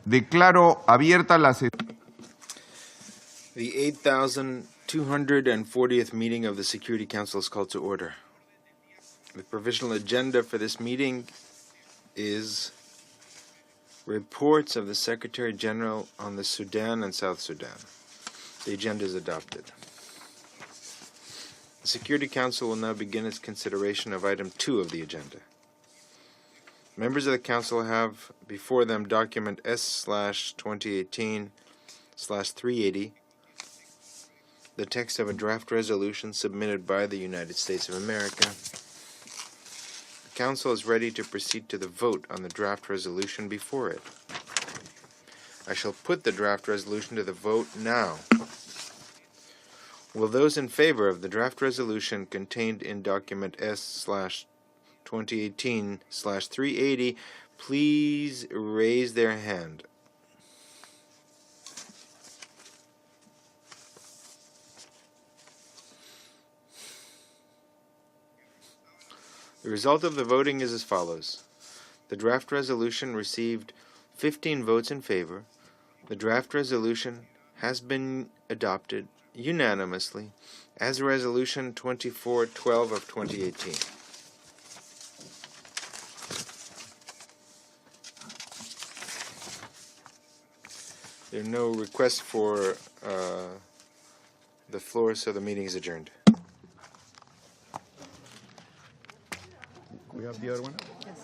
Declaro abierta la sesión. The 8,240th meeting of the Security Council is called to order. The provisional agenda for this meeting is reports of the Secretary General on the Sudan and South Sudan. The agenda is adopted. The Security Council will now begin its consideration of item 2 of the agenda. Members of the Council have before them document S/2018/380, the text of a draft resolution submitted by the United States of America. The Council is ready to proceed to the vote on the draft resolution before it. I shall put the draft resolution to the vote now. Will those in favor of the draft resolution contained in document S/2018/380 please raise their hand? The result of the voting is as follows. The draft resolution received 15 votes in favor. The draft resolution has been adopted unanimously as Resolution 2412 of 2018. There are no requests for the floor, so the meeting is adjourned. We have the other one? Yes.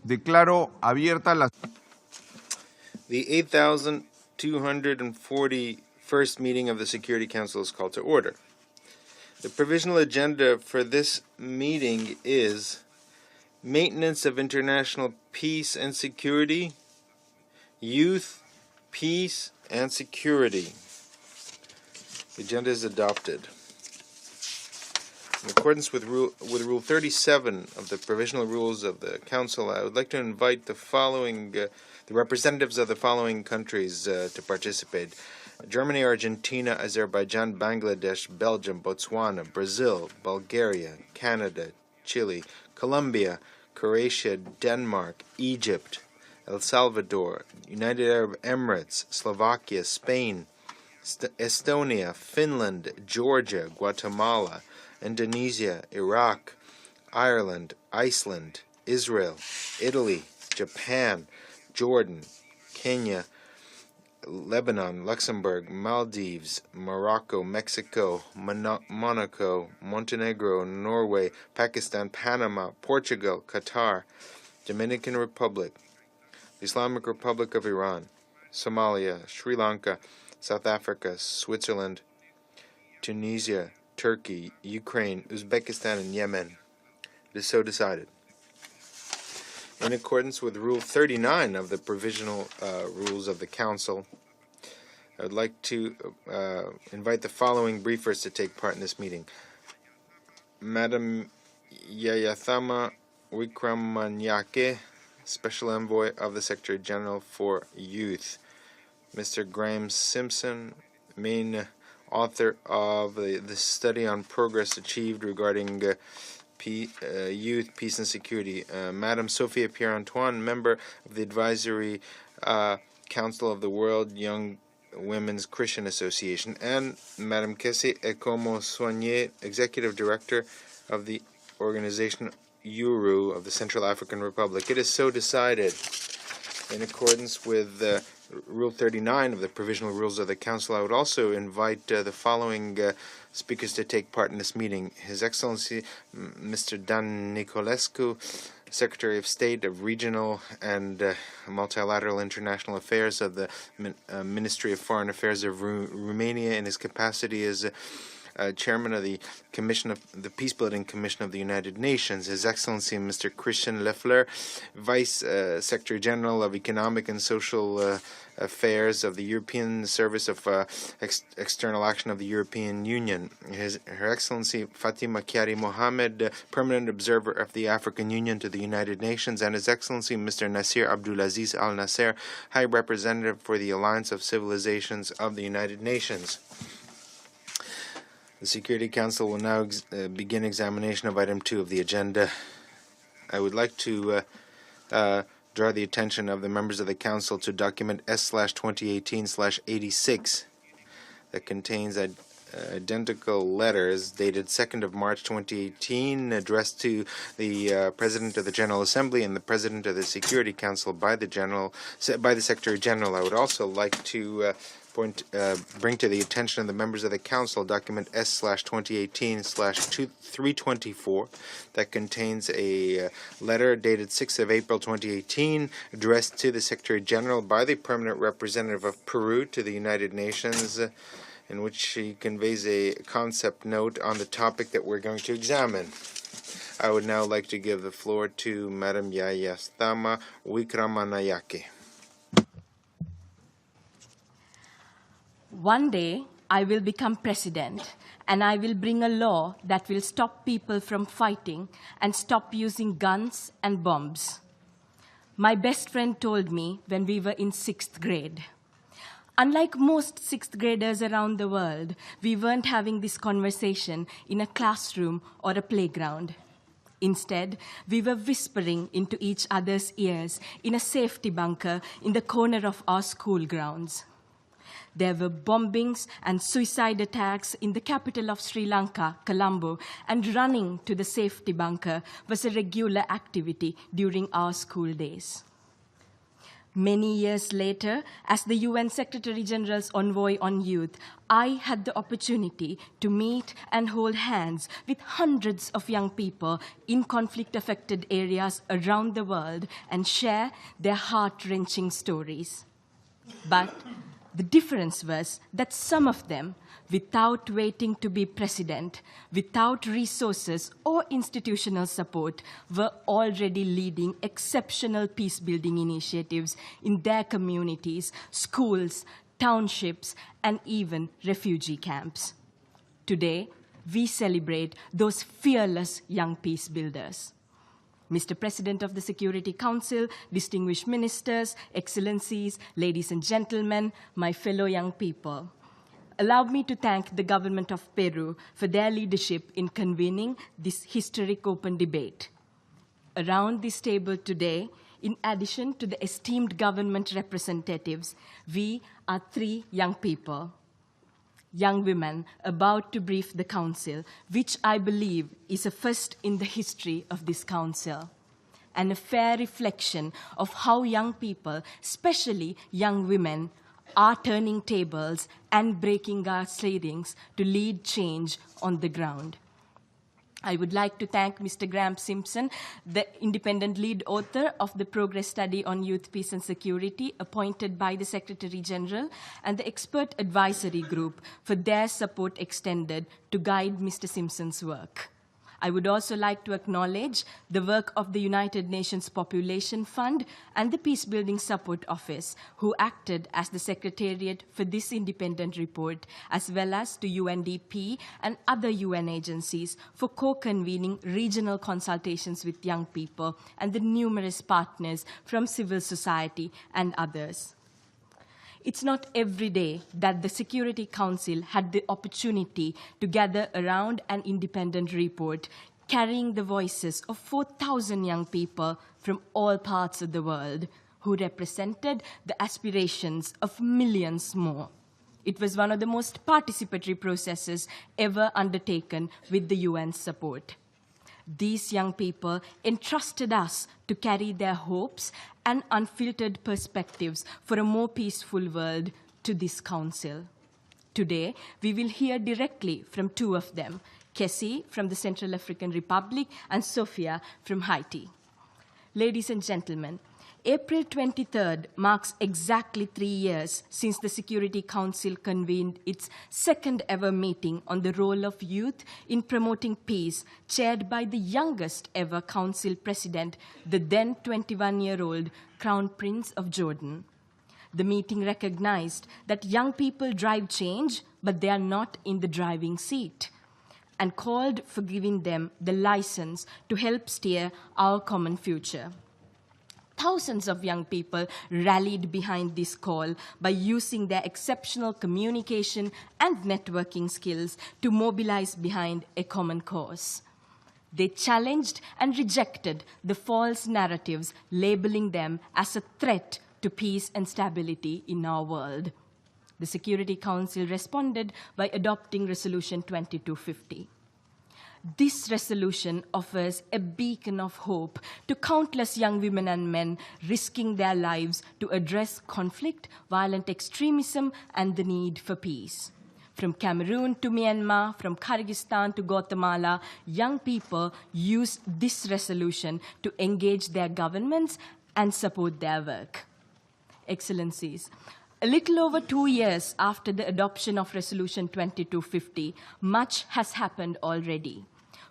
Declaro abierta la. The 8,241st meeting of the Security Council is called to order. The provisional agenda for this meeting is maintenance of international peace and security, youth, peace, and security. The agenda is adopted. In accordance with Rule 37 of the Provisional Rules of the Council, I would like to invite the following, the representatives of the following countries to participate: Germany, Argentina, Azerbaijan, Bangladesh, Belgium, Botswana, Brazil, Bulgaria, Canada, Chile, Colombia, Croatia, Denmark, Egypt, El Salvador, United Arab Emirates, Slovakia, Spain, Estonia, Finland, Georgia, Guatemala, Indonesia, Iraq, Ireland, Iceland, Israel, Italy, Japan, Jordan, Kenya, Lebanon, Luxembourg, Maldives, Morocco, Mexico, Monaco, Montenegro, Norway, Pakistan, Panama, Portugal, Qatar, Dominican Republic, the Islamic Republic of Iran, Somalia, Sri Lanka, South Africa, Switzerland, Tunisia, Turkey, Ukraine, Uzbekistan, and Yemen. It is so decided. In accordance with Rule 39 of the Provisional Rules of the Council, I would like to invite the following briefers to take part in this meeting. Madam Jayathma Wickremenaike, Special Envoy of the Secretary General for Youth. Mr. Greame Simpson, main author of the study on progress achieved regarding Youth, Peace and Security, Madam Sohpia Pierre-Antoine, member of the Advisory Council of the World Young Women's Christian Association, and Madam Kessy, Ekomo-Soignet, Executive Director of the organization URU of the Central African Republic. It is so decided. In accordance with Rule 39 of the Provisional Rules of the Council, I would also invite the following speakers to take part in this meeting. His Excellency, Mr. Dan Nicolescu, Secretary of State of Regional and Multilateral International Affairs of the Ministry of Foreign Affairs of Romania, in his capacity as Chairman of the Commission of the Peacebuilding Commission of the United Nations. His Excellency Mr. Christian Leffler, Vice Secretary General of Economic and Social Affairs of the European Service of External Action of the European Union. Her Excellency Fatima Kiari Mohammed, Permanent Observer of the African Union to the United Nations, and His Excellency Mr. Nasir Abdulaziz Al Nasser, High Representative for the Alliance of Civilizations of the United Nations. The Security Council will now begin examination of item 2 of the agenda. I would like to draw the attention of the members of the Council to document S/2018/86 that contains identical letters dated 2nd of March 2018 addressed to the President of the General Assembly and the President of the Security Council by the Secretary General. I would also like to bring to the attention of the members of the Council document S/2018/324 that contains a letter dated 6th of April 2018 addressed to the Secretary General by the Permanent Representative of Peru to the United Nations, in which she conveys a concept note on the topic that we're going to examine. I would now like to give the floor to Madam Jayathma Wickremenaike. One day, I will become president, and I will bring a law that will stop people from fighting and stop using guns and bombs. My best friend told me when we were in 6th grade. Unlike most 6th graders around the world, we weren't having this conversation in a classroom or a playground. Instead, we were whispering into each other's ears in a safety bunker in the corner of our school grounds. There were bombings and suicide attacks in the capital of Sri Lanka, Colombo, and running to the safety bunker was a regular activity during our school days. Many years later, as the UN Secretary General's Envoy on Youth, I had the opportunity to meet and hold hands with hundreds of young people in conflict-affected areas around the world and share their heart-wrenching stories. But the difference was that some of them, without waiting to be president, without resources or institutional support, were already leading exceptional peace-building initiatives in their communities, schools, townships, and even refugee camps. Today, we celebrate those fearless young peace builders. Mr. President of the Security Council, distinguished ministers, excellencies, ladies and gentlemen, my fellow young people, allow me to thank the government of Peru for their leadership in convening this historic open debate. Around this table today, in addition to the esteemed government representatives, we are 3 young people, young women about to brief the Council, which I believe is a first in the history of this Council, and a fair reflection of how young people, especially young women, are turning tables and breaking our ceilings to lead change on the ground. I would like to thank Mr. Greame Simpson, the independent lead author of the progress study on youth, peace and security appointed by the Secretary General, and the expert advisory group for their support extended to guide Mr. Simpson's work. I would also like to acknowledge the work of the United Nations Population Fund and the Peacebuilding Support Office, who acted as the secretariat for this independent report, as well as to UNDP and other UN agencies for co-convening regional consultations with young people and the numerous partners from civil society and others. It's not every day that the Security Council had the opportunity to gather around an independent report carrying the voices of 4,000 young people from all parts of the world who represented the aspirations of millions more. It was one of the most participatory processes ever undertaken with the UN's support. These young people entrusted us to carry their hopes and unfiltered perspectives for a more peaceful world to this council. Today, we will hear directly from two of them, Kessy from the Central African Republic and Sohpia from Haiti. Ladies and gentlemen, April 23rd marks exactly 3 years since the Security Council convened its second ever meeting on the role of youth in promoting peace, chaired by the youngest ever council president, the then 21-year-old Crown Prince of Jordan. The meeting recognized that young people drive change, but they are not in the driving seat, and called for giving them the license to help steer our common future. Thousands of young people rallied behind this call by using their exceptional communication and networking skills to mobilize behind a common cause. They challenged and rejected the false narratives, labeling them as a threat to peace and stability in our world. The Security Council responded by adopting Resolution 2250. This resolution offers a beacon of hope to countless young women and men risking their lives to address conflict, violent extremism, and the need for peace. From Cameroon to Myanmar, from Kyrgyzstan to Guatemala, young people used this resolution to engage their governments and support their work. Excellencies, a little over 2 years after the adoption of Resolution 2250, much has happened already.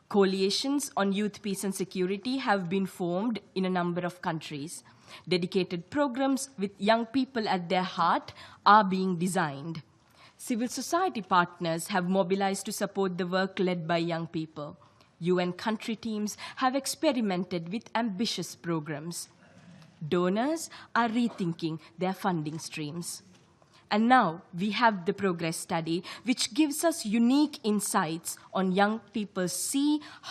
Coalitions on youth peace and security have been formed in a number of countries. Dedicated programs with young people at their heart are being designed. Civil society partners have mobilized to support the work led by young people. UN country teams have experimented with ambitious programs. Donors are rethinking their funding streams. And now we have the progress study, which gives us unique insights on young people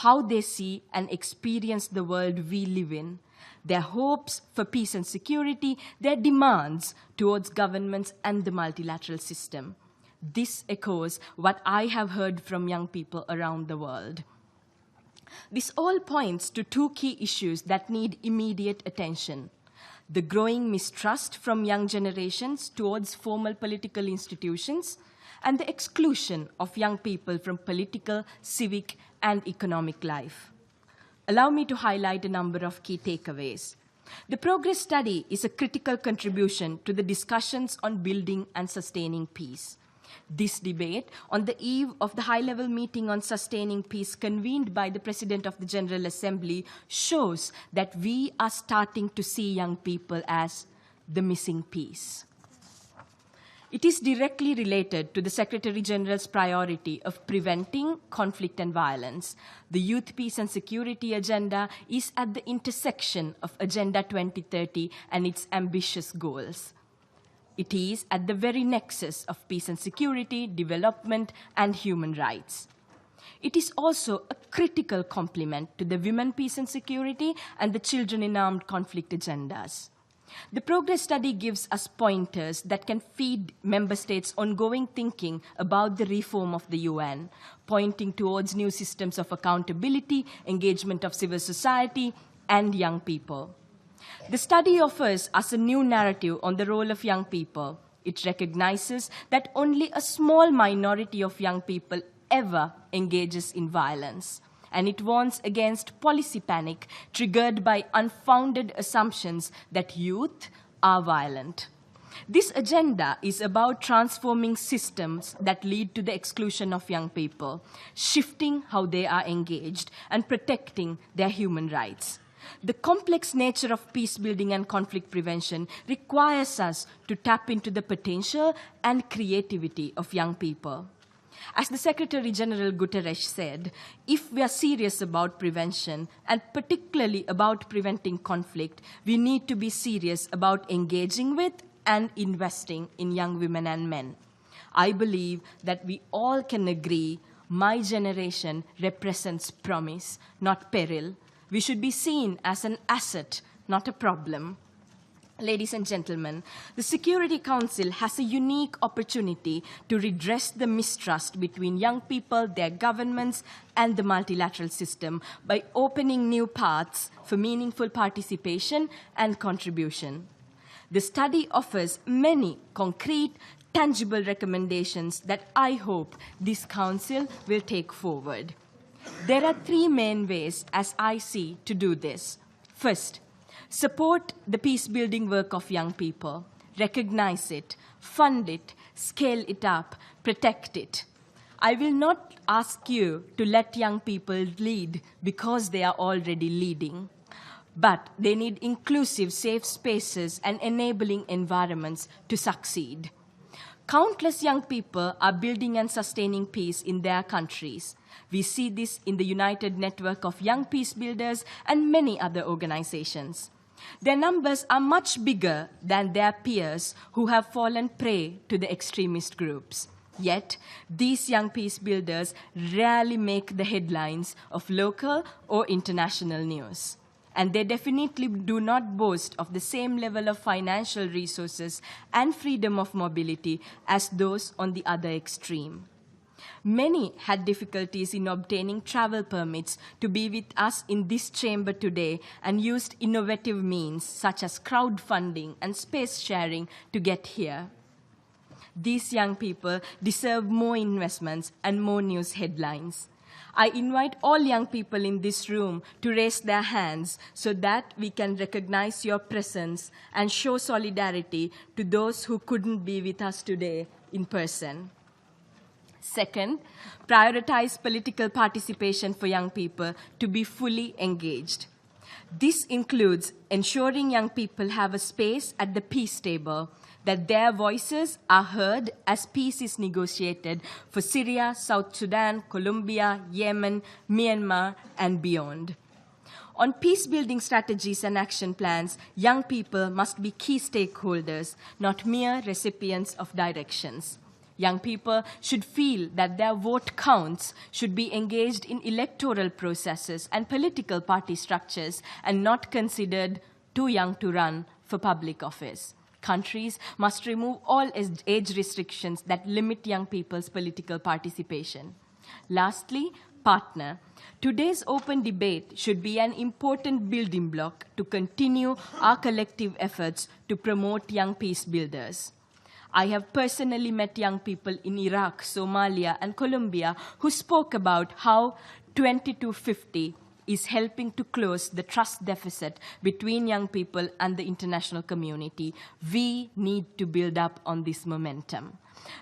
how they see and experience the world we live in, their hopes for peace and security, their demands towards governments and the multilateral system. This echoes what I have heard from young people around the world. This all points to two key issues that need immediate attention: the growing mistrust from young generations towards formal political institutions, and the exclusion of young people from political, civic, and economic life. Allow me to highlight a number of key takeaways. The progress study is a critical contribution to the discussions on building and sustaining peace. This debate, on the eve of the high-level meeting on sustaining peace convened by the President of the General Assembly, shows that we are starting to see young people as the missing piece. It is directly related to the Secretary-General's priority of preventing conflict and violence. The Youth, Peace and Security Agenda is at the intersection of Agenda 2030 and its ambitious goals. It is at the very nexus of peace and security, development, and human rights. It is also a critical complement to the women, peace and security, and the children in armed conflict agendas. The progress study gives us pointers that can feed member states' ongoing thinking about the reform of the UN, pointing towards new systems of accountability, engagement of civil society, and young people. The study offers us a new narrative on the role of young people. It recognizes that only a small minority of young people ever engages in violence, and it warns against policy panic triggered by unfounded assumptions that youth are violent. This agenda is about transforming systems that lead to the exclusion of young people, shifting how they are engaged, and protecting their human rights. The complex nature of peace building and conflict prevention requires us to tap into the potential and creativity of young people. As the Secretary-General Guterres said, if we are serious about prevention, and particularly about preventing conflict, we need to be serious about engaging with and investing in young women and men. I believe that we all can agree My generation represents promise, not peril. We should be seen as an asset, not a problem. Ladies and gentlemen, the Security Council has a unique opportunity to redress the mistrust between young people, their governments, and the multilateral system by opening new paths for meaningful participation and contribution. The study offers many concrete, tangible recommendations that I hope this Council will take forward. There are three main ways, as I see, to do this. First, support the peace-building work of young people. Recognize it, fund it, scale it up, protect it. I will not ask you to let young people lead because they are already leading. But they need inclusive, safe spaces and enabling environments to succeed. Countless young people are building and sustaining peace in their countries. We see this in the United Network of Young Peace Builders and many other organizations. Their numbers are much bigger than their peers who have fallen prey to the extremist groups. Yet, these young peace builders rarely make the headlines of local or international news. And they definitely do not boast of the same level of financial resources and freedom of mobility as those on the other extreme. Many had difficulties in obtaining travel permits to be with us in this chamber today and used innovative means such as crowdfunding and space sharing to get here. These young people deserve more investments and more news headlines. I invite all young people in this room to raise their hands so that we can recognize your presence and show solidarity to those who couldn't be with us today in person. Second, prioritize political participation for young people to be fully engaged. This includes ensuring young people have a space at the peace table, that their voices are heard as peace is negotiated for Syria, South Sudan, Colombia, Yemen, Myanmar, and beyond. On peace-building strategies and action plans, young people must be key stakeholders, not mere recipients of directions. Young people should feel that their vote counts, should be engaged in electoral processes and political party structures, and not considered too young to run for public office. Countries must remove all age restrictions that limit young people's political participation. Lastly, partner. Today's open debate should be an important building block to continue our collective efforts to promote young peace builders. I have personally met young people in Iraq, Somalia, and Colombia who spoke about how 2250 is helping to close the trust deficit between young people and the international community. We need to build up on this momentum.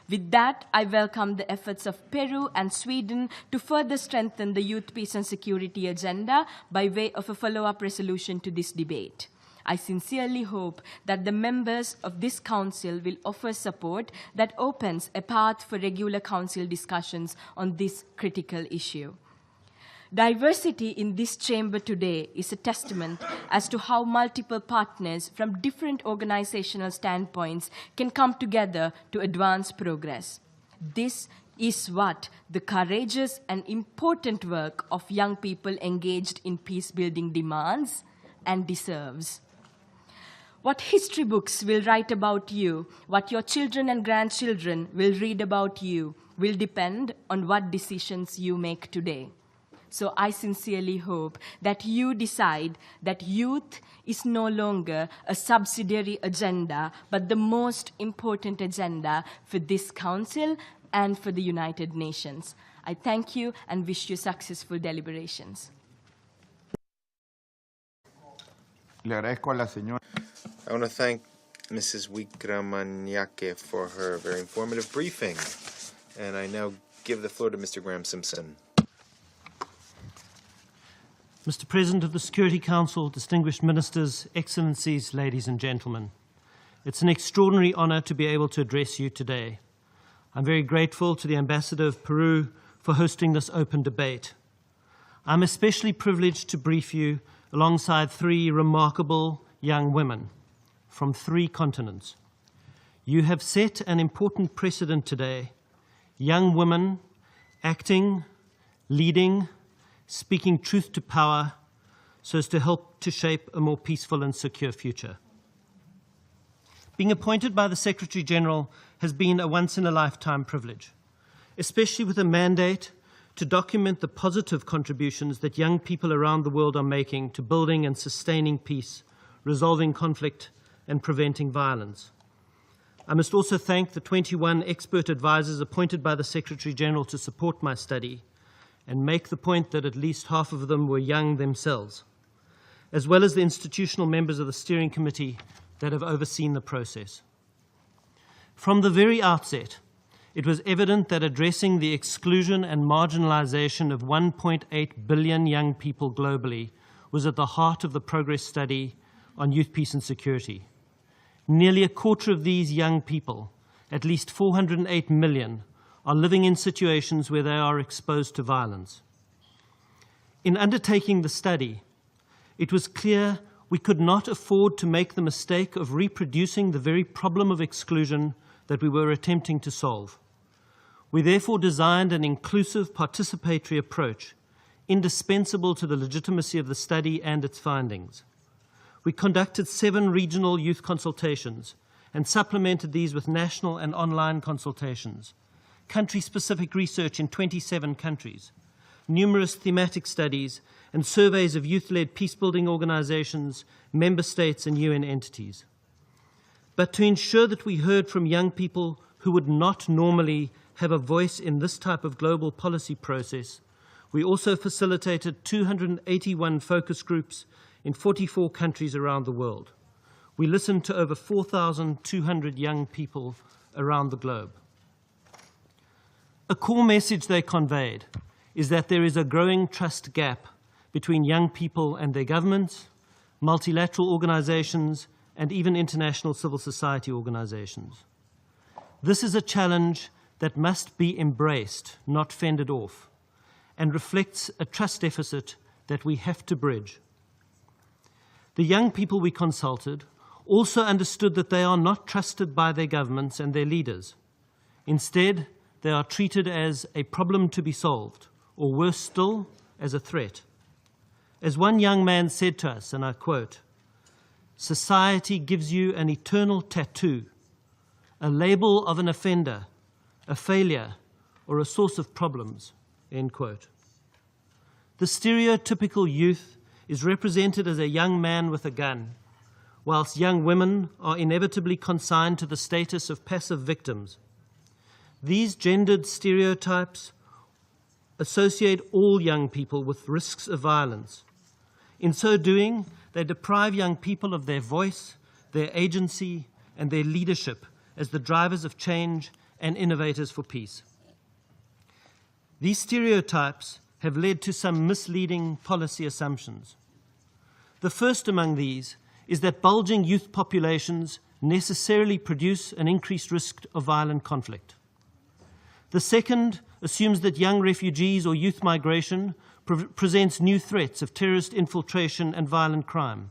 With that, I welcome the efforts of Peru and Sweden to further strengthen the youth peace and security agenda by way of a follow-up resolution to this debate. I sincerely hope that the members of this council will offer support that opens a path for regular council discussions on this critical issue. Diversity in this chamber today is a testament as to how multiple partners from different organizational standpoints can come together to advance progress. This is what the courageous and important work of young people engaged in peace-building demands and deserves. What history books will write about you, what your children and grandchildren will read about you, will depend on what decisions you make today. So I sincerely hope that you decide that youth is no longer a subsidiary agenda, but the most important agenda for this Council and for the United Nations. I thank you and wish you successful deliberations. Le agradezco a la señora. I want to thank Mrs. Wickremenaike for her very informative briefing. And I now give the floor to Mr. Greame Simpson. Mr. President of the Security Council, distinguished ministers, excellencies, ladies and gentlemen, it's an extraordinary honor to be able to address you today. I'm very grateful to the Ambassador of Peru for hosting this open debate. I'm especially privileged to brief you alongside three remarkable young women from 3 continents. You have set an important precedent today. Young women acting, leading, speaking truth to power so as to help to shape a more peaceful and secure future. Being appointed by the Secretary-General has been a once-in-a-lifetime privilege, especially with a mandate to document the positive contributions that young people around the world are making to building and sustaining peace, resolving conflict, and preventing violence. I must also thank the 21 expert advisors appointed by the Secretary-General to support my study and make the point that at least half of them were young themselves, as well as the institutional members of the steering committee that have overseen the process. From the very outset, it was evident that addressing the exclusion and marginalization of 1.8 billion young people globally was at the heart of the progress study on youth peace and security. Nearly a quarter of these young people, at least 408 million, are living in situations where they are exposed to violence. In undertaking the study, it was clear we could not afford to make the mistake of reproducing the very problem of exclusion that we were attempting to solve. We therefore designed an inclusive, participatory approach, indispensable to the legitimacy of the study and its findings. We conducted 7 regional youth consultations and supplemented these with national and online consultations, country-specific research in 27 countries, numerous thematic studies, and surveys of youth-led peace-building organizations, member states, and UN entities. But to ensure that we heard from young people who would not normally have a voice in this type of global policy process, we also facilitated 281 focus groups in 44 countries around the world. We listened to over 4,200 young people around the globe. A core message they conveyed is that there is a growing trust gap between young people and their governments, multilateral organizations, and even international civil society organizations. This is a challenge that must be embraced, not fended off, and reflects a trust deficit that we have to bridge. The young people we consulted also understood that they are not trusted by their governments and their leaders. Instead, they are treated as a problem to be solved, or worse still, as a threat. As one young man said to us, and I quote, "Society gives you an eternal tattoo, a label of an offender, a failure, or a source of problems," end quote. The stereotypical youth is represented as a young man with a gun, whilst young women are inevitably consigned to the status of passive victims. These gendered stereotypes associate all young people with risks of violence. In so doing, they deprive young people of their voice, their agency, and their leadership as the drivers of change and innovators for peace. These stereotypes have led to some misleading policy assumptions. The first among these is that bulging youth populations necessarily produce an increased risk of violent conflict. The second assumes that young refugees or youth migration presents new threats of terrorist infiltration and violent crime.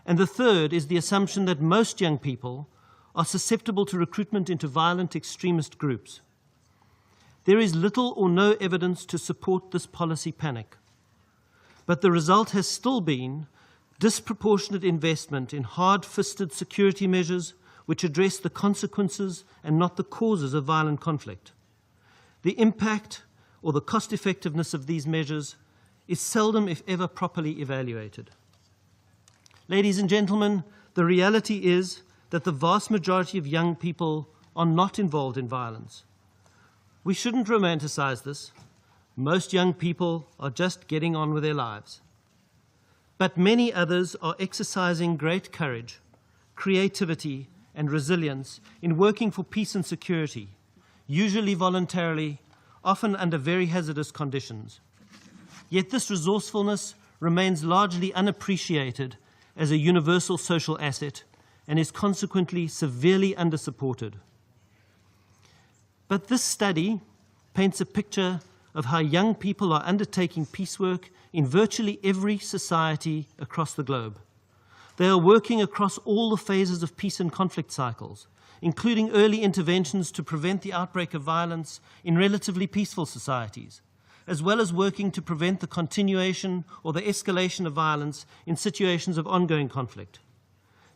And the third is the assumption that most young people are susceptible to recruitment into violent extremist groups. There is little or no evidence to support this policy panic, but the result has still been disproportionate investment in hard-fisted security measures which address the consequences and not the causes of violent conflict. The impact or the cost-effectiveness of these measures is seldom, if ever, properly evaluated. Ladies and gentlemen, the reality is that the vast majority of young people are not involved in violence. We shouldn't romanticize this. Most young people are just getting on with their lives. But many others are exercising great courage, creativity, and resilience in working for peace and security, usually voluntarily, often under very hazardous conditions. Yet this resourcefulness remains largely unappreciated as a universal social asset and is consequently severely undersupported. But this study paints a picture of how young people are undertaking peace work in virtually every society across the globe. They are working across all the phases of peace and conflict cycles, including early interventions to prevent the outbreak of violence in relatively peaceful societies, as well as working to prevent the continuation or the escalation of violence in situations of ongoing conflict.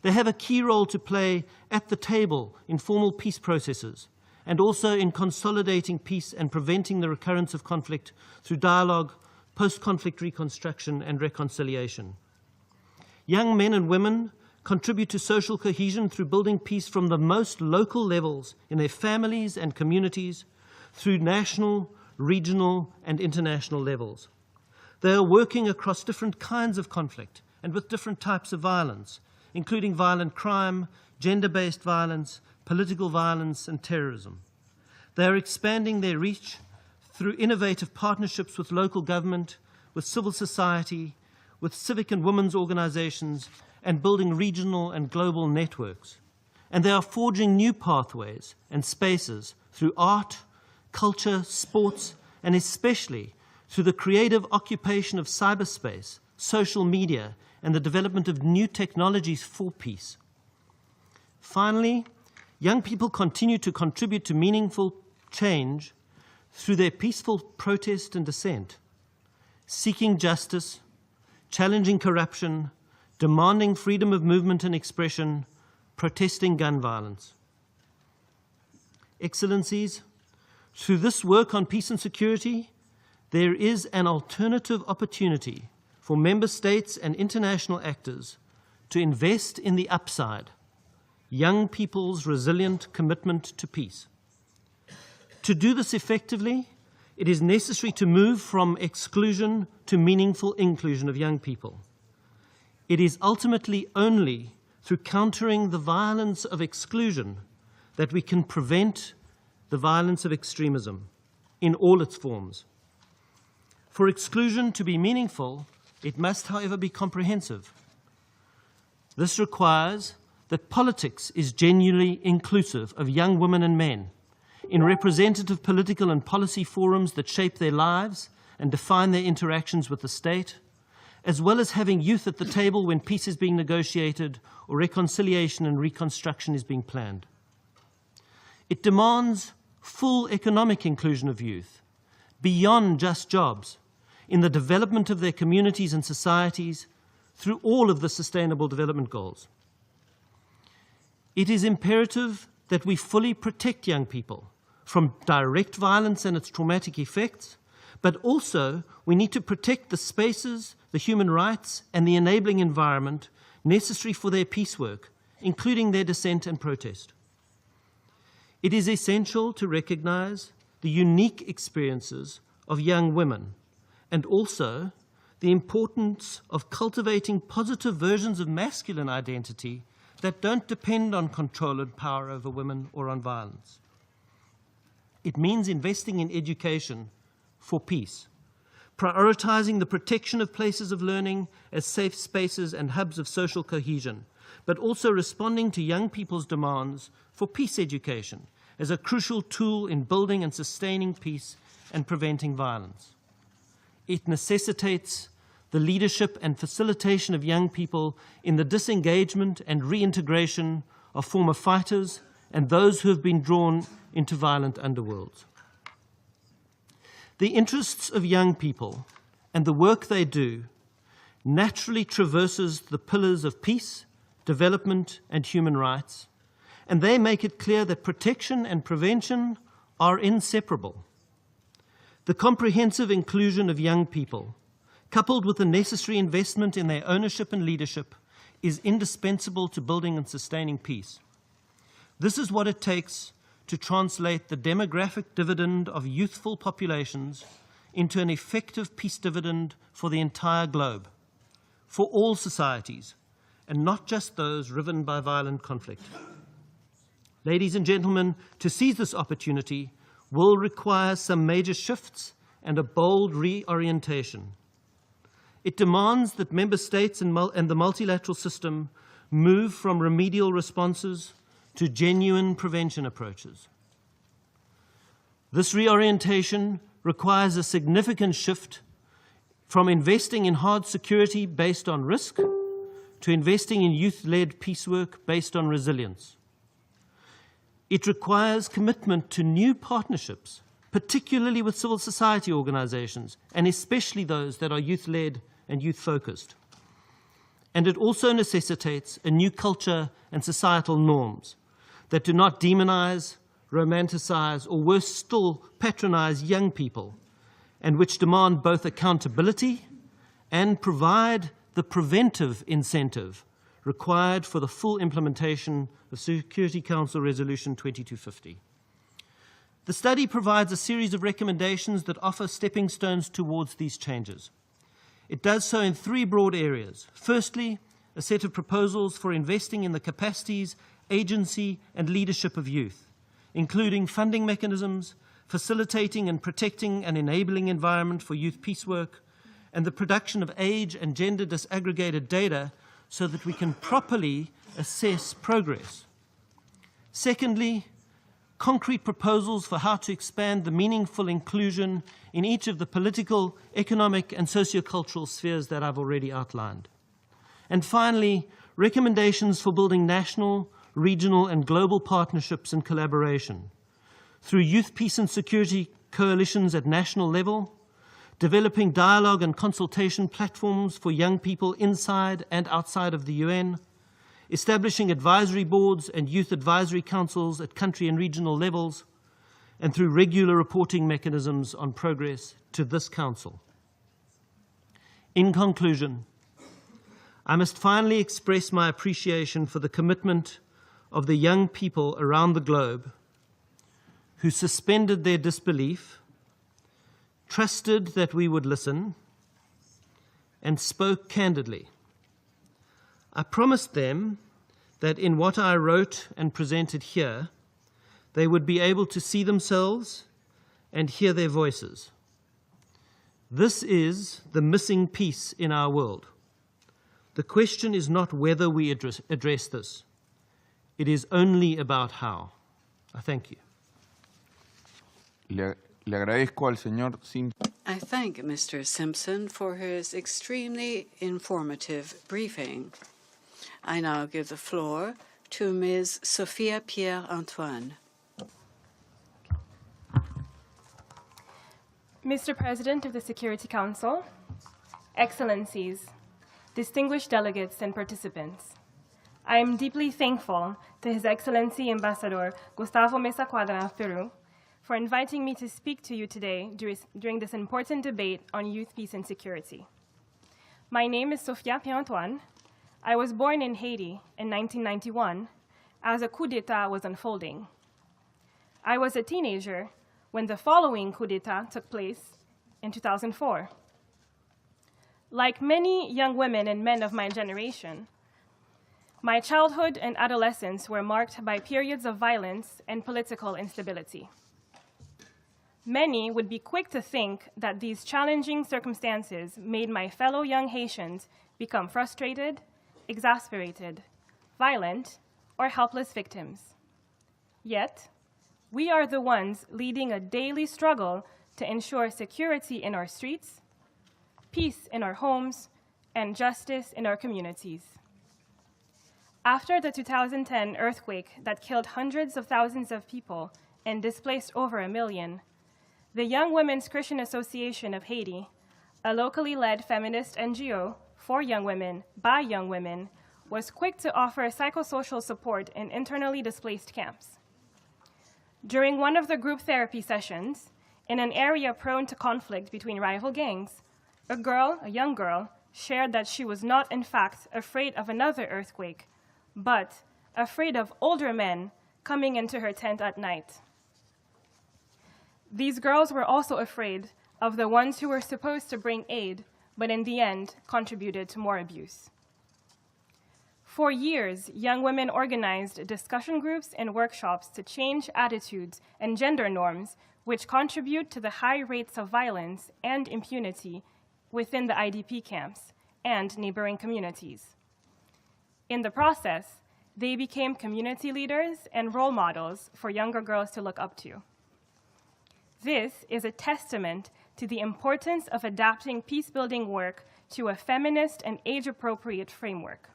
They have a key role to play at the table in formal peace processes and also in consolidating peace and preventing the recurrence of conflict through dialogue, post-conflict reconstruction and reconciliation. Young men and women contribute to social cohesion through building peace from the most local levels in their families and communities through national, regional and international levels. They are working across different kinds of conflict and with different types of violence, including violent crime, gender-based violence, political violence and terrorism. They are expanding their reach through innovative partnerships with local government, with civil society, with civic and women's organizations, and building regional and global networks. And they are forging new pathways and spaces through art, culture, sports, and especially through the creative occupation of cyberspace, social media, and the development of new technologies for peace. Finally, young people continue to contribute to meaningful change through their peaceful protest and dissent, seeking justice, challenging corruption, demanding freedom of movement and expression, protesting gun violence. Excellencies, through this work on peace and security, there is an alternative opportunity for member states and international actors to invest in the upside, young people's resilient commitment to peace. To do this effectively, it is necessary to move from exclusion to meaningful inclusion of young people. It is ultimately only through countering the violence of exclusion that we can prevent the violence of extremism in all its forms. For exclusion to be meaningful, it must, however, be comprehensive. This requires that politics is genuinely inclusive of young women and men in representative political and policy forums that shape their lives and define their interactions with the state, as well as having youth at the table when peace is being negotiated or reconciliation and reconstruction is being planned. It demands full economic inclusion of youth, beyond just jobs, in the development of their communities and societies through all of the Sustainable Development Goals. It is imperative that we fully protect young people from direct violence and its traumatic effects, but also we need to protect the spaces, the human rights, and the enabling environment necessary for their peace work, including their dissent and protest. It is essential to recognize the unique experiences of young women and also the importance of cultivating positive versions of masculine identity that don't depend on control and power over women or on violence. It means investing in education for peace, prioritizing the protection of places of learning as safe spaces and hubs of social cohesion, but also responding to young people's demands for peace education as a crucial tool in building and sustaining peace and preventing violence. It necessitates the leadership and facilitation of young people in the disengagement and reintegration of former fighters and those who have been drawn into violent underworlds. The interests of young people and the work they do naturally traverses the pillars of peace, development, and human rights, and they make it clear that protection and prevention are inseparable. The comprehensive inclusion of young people, coupled with the necessary investment in their ownership and leadership, is indispensable to building and sustaining peace. This is what it takes to translate the demographic dividend of youthful populations into an effective peace dividend for the entire globe, for all societies, and not just those riven by violent conflict. Ladies and gentlemen, to seize this opportunity will require some major shifts and a bold reorientation. It demands that member states and the multilateral system move from remedial responses to genuine prevention approaches. This reorientation requires a significant shift from investing in hard security based on risk to investing in youth-led peace work based on resilience. It requires commitment to new partnerships, particularly with civil society organizations, and especially those that are youth-led and youth-focused. And it also necessitates a new culture and societal norms that do not demonize, romanticize, or worse still, patronize young people, and which demand both accountability and provide the preventive incentive required for the full implementation of Security Council Resolution 2250. The study provides a series of recommendations that offer stepping stones towards these changes. It does so in three broad areas. Firstly, a set of proposals for investing in the capacities, agency, and leadership of youth, including funding mechanisms, facilitating and protecting an enabling environment for youth peace work, and the production of age and gender disaggregated data so that we can properly assess progress. Secondly, concrete proposals for how to expand the meaningful inclusion in each of the political, economic, and sociocultural spheres that I've already outlined. And finally, recommendations for building national, regional, and global partnerships and collaboration through youth peace and security coalitions at national level, developing dialogue and consultation platforms for young people inside and outside of the UN, establishing advisory boards and youth advisory councils at country and regional levels, and through regular reporting mechanisms on progress to this Council. In conclusion, I must finally express my appreciation for the commitment of the young people around the globe who suspended their disbelief, trusted that we would listen, and spoke candidly. I promised them that in what I wrote and presented here, they would be able to see themselves and hear their voices. This is the missing piece in our world. The question is not whether we address this. It is only about how. I thank you. Le agradezco al señor Simpson. I thank Mr. Simpson for his extremely informative briefing. I now give the floor to Ms. Sohpia Pierre-Antoine. Mr. President of the Security Council, Excellencies, distinguished delegates and participants, I am deeply thankful to His Excellency Ambassador Gustavo Mesa Quadra of Peru for inviting me to speak to you today during this important debate on youth peace and security. My name is Sohpia Pierre-Antoine. I was born in Haiti in 1991 as a coup d'etat was unfolding. I was a teenager when the following coup d'etat took place in 2004. Like many young women and men of my generation, my childhood and adolescence were marked by periods of violence and political instability. Many would be quick to think that these challenging circumstances made my fellow young Haitians become frustrated, exasperated, violent, or helpless victims. Yet, we are the ones leading a daily struggle to ensure security in our streets, peace in our homes, and justice in our communities. After the 2010 earthquake that killed hundreds of thousands of people and displaced over 1 million, the Young Women's Christian Association of Haiti, a locally led feminist NGO for young women, by young women, was quick to offer psychosocial support in internally displaced camps. During one of the group therapy sessions, in an area prone to conflict between rival gangs, a young girl, shared that she was not, in fact, afraid of another earthquake, but afraid of older men coming into her tent at night. These girls were also afraid of the ones who were supposed to bring aid, but in the end contributed to more abuse. For years, young women organized discussion groups and workshops to change attitudes and gender norms which contribute to the high rates of violence and impunity within the IDP camps and neighboring communities. In the process, they became community leaders and role models for younger girls to look up to. This is a testament to the importance of adapting peace-building work to a feminist and age-appropriate framework.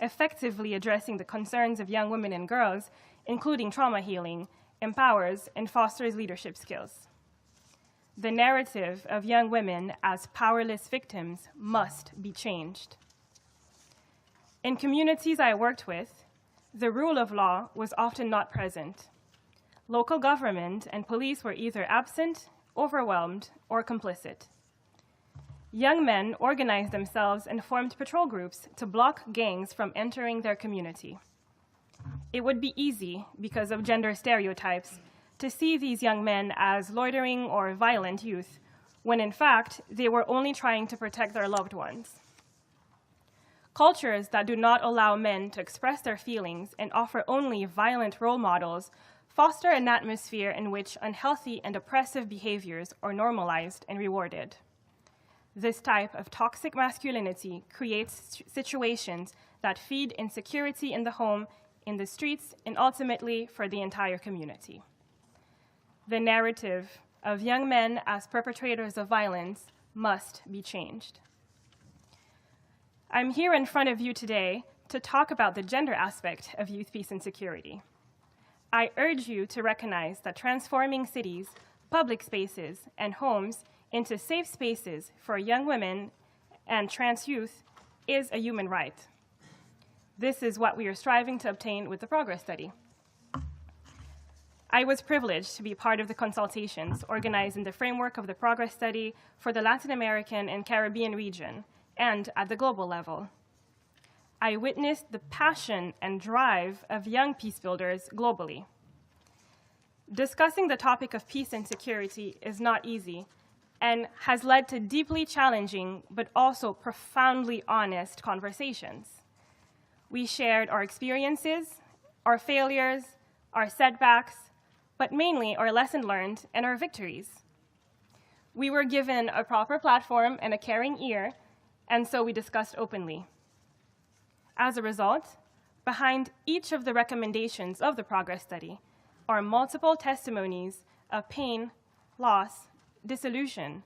effectively addressing the concerns of young women and girls, including trauma healing, empowers and fosters leadership skills. The narrative of young women as powerless victims must be changed. In communities I worked with, the rule of law was often not present. Local government and police were either absent, overwhelmed, or complicit. Young men organized themselves and formed patrol groups to block gangs from entering their community. It would be easy, because of gender stereotypes, to see these young men as loitering or violent youth, when in fact they were only trying to protect their loved ones. Cultures that do not allow men to express their feelings and offer only violent role models foster an atmosphere in which unhealthy and oppressive behaviors are normalized and rewarded. This type of toxic masculinity creates situations that feed insecurity in the home, in the streets, and ultimately for the entire community. The narrative of young men as perpetrators of violence must be changed. I'm here in front of you today to talk about the gender aspect of youth peace and security. I urge you to recognize that transforming cities, public spaces, and homes into safe spaces for young women and trans youth is a human right. This is what we are striving to obtain with the Progress Study. I was privileged to be part of the consultations organized in the framework of the Progress Study for the Latin American and Caribbean region and at the global level. I witnessed the passion and drive of young peace builders globally. Discussing the topic of peace and security is not easy and has led to deeply challenging but also profoundly honest conversations. We shared our experiences, our failures, our setbacks, but mainly our lessons learned and our victories. We were given a proper platform and a caring ear, and so we discussed openly. As a result, behind each of the recommendations of the Progress Study are multiple testimonies of pain, loss, disillusion,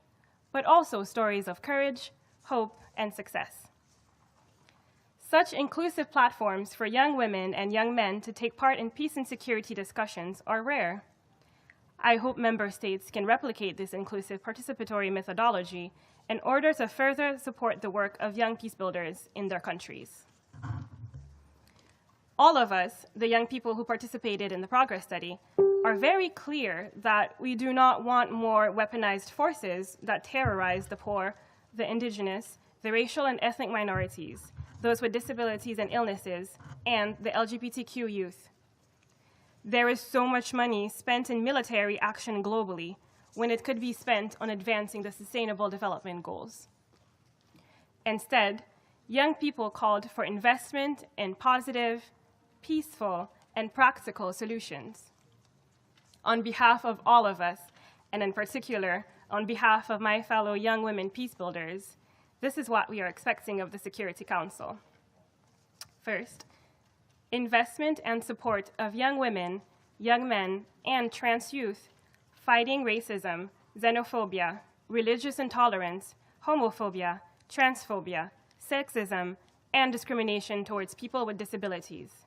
but also stories of courage, hope, and success. Such inclusive platforms for young women and young men to take part in peace and security discussions are rare. I hope member states can replicate this inclusive participatory methodology in order to further support the work of young peace builders in their countries. All of us, the young people who participated in the Progress Study, are very clear that we do not want more weaponized forces that terrorize the poor, the indigenous, the racial and ethnic minorities, those with disabilities and illnesses, and the LGBTQ youth. There is so much money spent in military action globally when it could be spent on advancing the Sustainable Development Goals. Instead, young people called for investment in positive, peaceful, and practical solutions. On behalf of all of us, and in particular, on behalf of my fellow young women peace builders, this is what we are expecting of the Security Council. First, investment and support of young women, young men, and trans youth fighting racism, xenophobia, religious intolerance, homophobia, transphobia, sexism, and discrimination towards people with disabilities.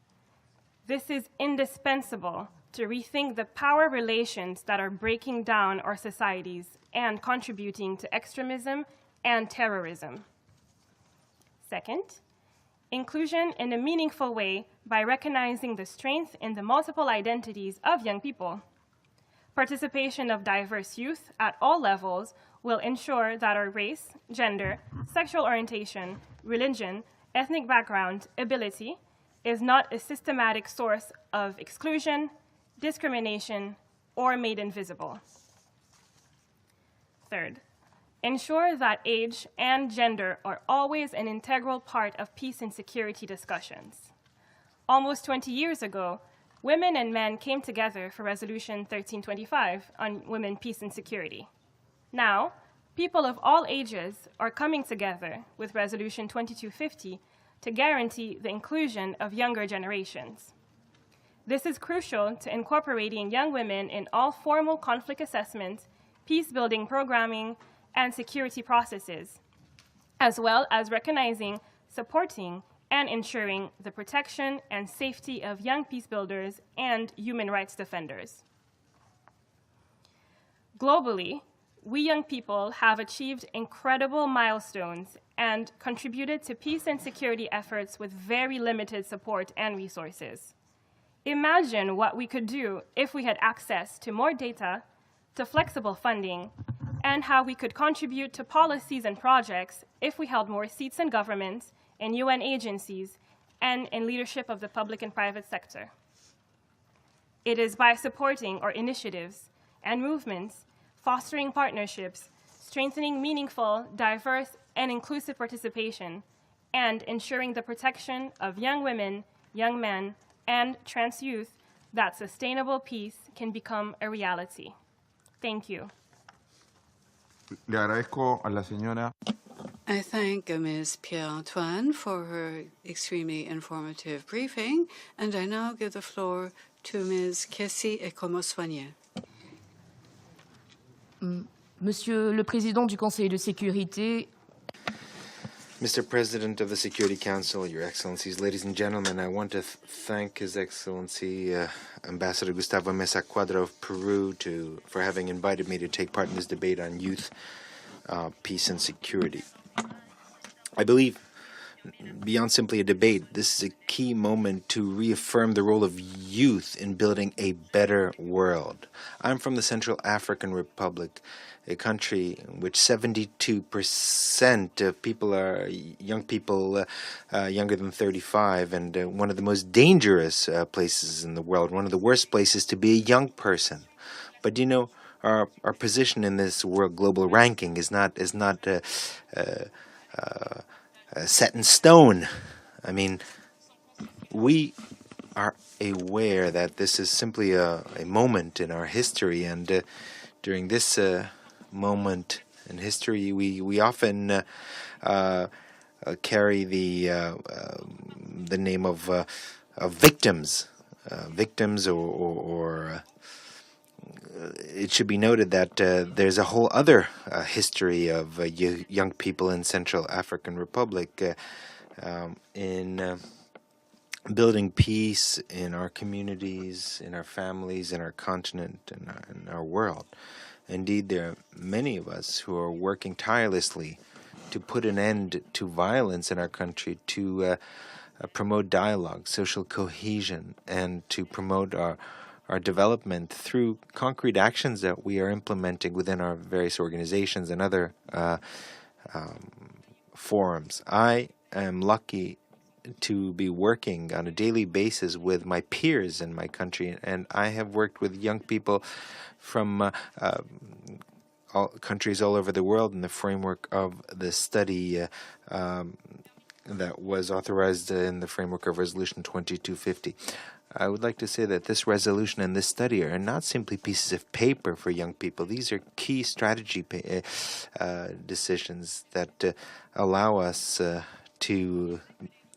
This is indispensable to rethink the power relations that are breaking down our societies and contributing to extremism and terrorism. Second, inclusion in a meaningful way by recognizing the strength in the multiple identities of young people. Participation of diverse youth at all levels will ensure that our race, gender, sexual orientation, religion, ethnic background, ability is not a systematic source of exclusion, discrimination, or made invisible. Third, ensure that age and gender are always an integral part of peace and security discussions. Almost 20 years ago, women and men came together for Resolution 1325 on women, peace, and security. Now, people of all ages are coming together with Resolution 2250 to guarantee the inclusion of younger generations. This is crucial to incorporating young women in all formal conflict assessment, peace-building programming, and security processes, as well as recognizing, supporting, and ensuring the protection and safety of young peace builders and human rights defenders. Globally, we young people have achieved incredible milestones and contributed to peace and security efforts with very limited support and resources. Imagine what we could do if we had access to more data, to flexible funding, and how we could contribute to policies and projects if we held more seats in government, in UN agencies, and in leadership of the public and private sector. It is by supporting our initiatives and movements, fostering partnerships, strengthening meaningful, diverse, and inclusive participation, and ensuring the protection of young women, young men, and trans youth that sustainable peace can become a reality. Thank you. Le agradezco a la señora. I thank Ms. Pierre-Antoine for her extremely informative briefing, and I now give the floor to Ms. Kessy Ekomo-Soignet. Monsieur le Président du Conseil de sécurité, Mr. President of the Security Council, Your Excellencies, ladies and gentlemen, I want to thank His Excellency Ambassador Gustavo Mesa Cuadra of Peru for having invited me to take part in this debate on youth, peace, and security. I believe, beyond simply a debate, this is a key moment to reaffirm the role of youth in building a better world. I'm from the Central African Republic, a country in which 72% of people are young people younger than 35, and one of the most dangerous places in the world, one of the worst places to be a young person. But you know, our position in this world global ranking is not set in stone. I mean, we are aware that this is simply a moment in our history, and during this moment in history, we often carry the name of victims, or it should be noted that there's a whole other history of young people in Central African Republic in building peace in our communities, in our families, in our continent, in our world. Indeed, there are many of us who are working tirelessly to put an end to violence in our country, to promote dialogue, social cohesion, and to promote our development through concrete actions that we are implementing within our various organizations and other forums. I am lucky to be working on a daily basis with my peers in my country, and I have worked with young people from countries all over the world in the framework of the study that was authorized in the framework of Resolution 2250. I would like to say that this resolution and this study are not simply pieces of paper for young people. These are key strategy decisions that allow us to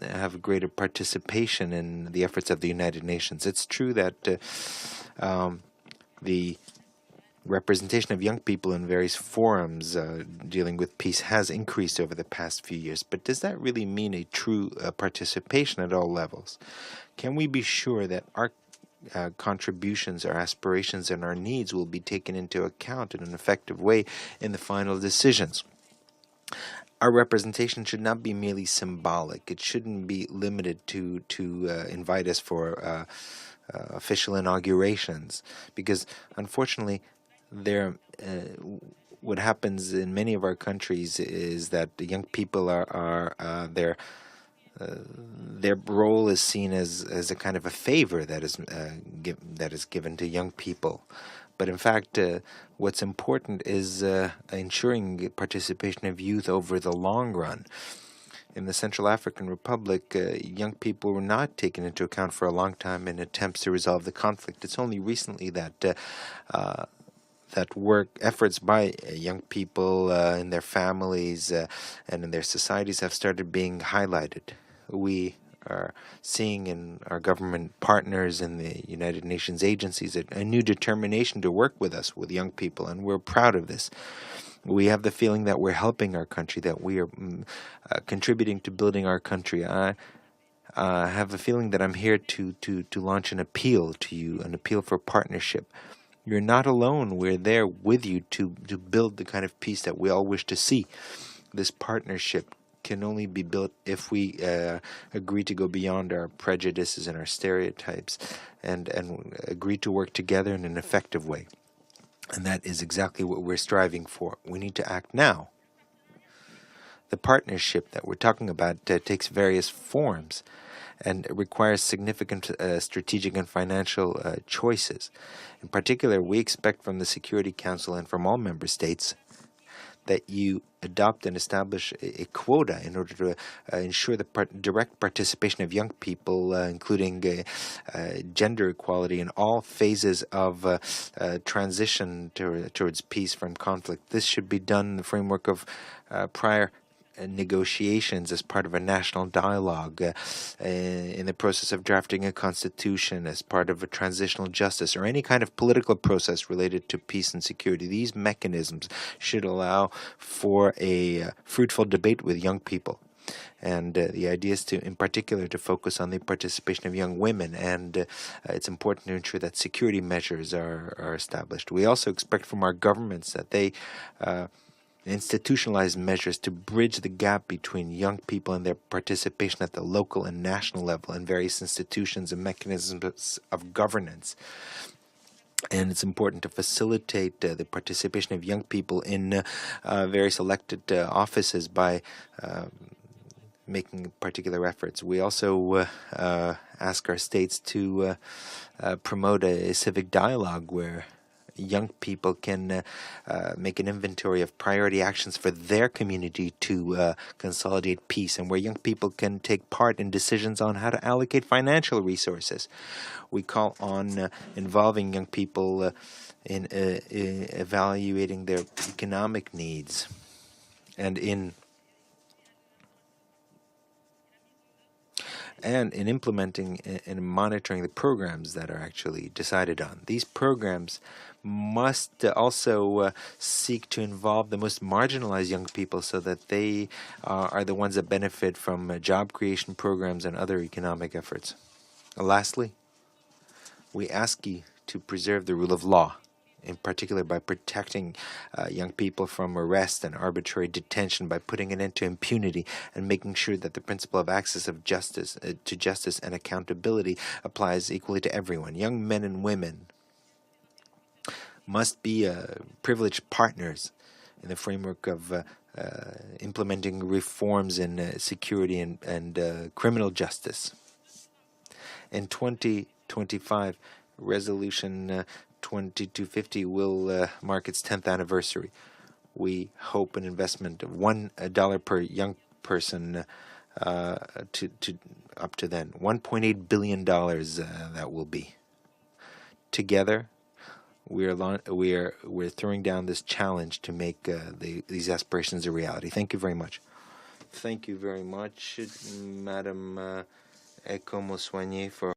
have greater participation in the efforts of the United Nations. It's true that the representation of young people in various forums dealing with peace has increased over the past few years, but does that really mean a true participation at all levels? Can we be sure that our contributions, our aspirations, and our needs will be taken into account in an effective way in the final decisions? Our representation should not be merely symbolic. It shouldn't be limited to invite us for official inaugurations, because unfortunately, what happens in many of our countries is that the young people their role is seen as a kind of a favor that is given to young people. But in fact, what's important is ensuring participation of youth over the long run. In the Central African Republic, young people were not taken into account for a long time in attempts to resolve the conflict. It's only recently that efforts by young people in their families and in their societies have started being highlighted. We are seeing in our government partners in the United Nations agencies a new determination to work with us, with young people, and we're proud of this. We have the feeling that we're helping our country, that we are contributing to building our country. have a feeling that I'm here to launch an appeal to you, an appeal for partnership. You're not alone. We're there with you to build the kind of peace that we all wish to see. This partnership can only be built if we agree to go beyond our prejudices and our stereotypes and agree to work together in an effective way. And that is exactly what we're striving for. We need to act now. The partnership that we're talking about takes various forms and requires significant strategic and financial choices. In particular, we expect from the Security Council and from all member states that you adopt and establish a quota in order to ensure the direct participation of young people, including gender equality in all phases of transition towards peace from conflict. This should be done in the framework of prior negotiations as part of a national dialogue, in the process of drafting a constitution, as part of a transitional justice, or any kind of political process related to peace and security. These mechanisms should allow for a fruitful debate with young people. And the idea is to, in particular, to focus on the participation of young women, and it's important to ensure that security measures are established. We also expect from our governments that they institutionalize measures to bridge the gap between young people and their participation at the local and national level in various institutions and mechanisms of governance. And it's important to facilitate the participation of young people in various elected offices by making particular efforts. We also ask our states to promote a civic dialogue where young people can make an inventory of priority actions for their community to consolidate peace, and where young people can take part in decisions on how to allocate financial resources. We call on involving young people in evaluating their economic needs and in implementing and monitoring the programs that are actually decided on. These programs must also seek to involve the most marginalized young people so that they are the ones that benefit from job creation programs and other economic efforts. Lastly, we ask you to preserve the rule of law, in particular by protecting young people from arrest and arbitrary detention, by putting an end to impunity and making sure that the principle of access to justice and accountability applies equally to everyone. Young men and women must be privileged partners in the framework of implementing reforms in security and criminal justice. In 2025, Resolution 2250 will mark its 10th anniversary. We hope an investment of $1 per young person to up to then. $1.8 billion that will be. Together, we're throwing down this challenge to make these aspirations a reality. Thank you very much. Thank you very much, Madam Ekomo-Soignet, for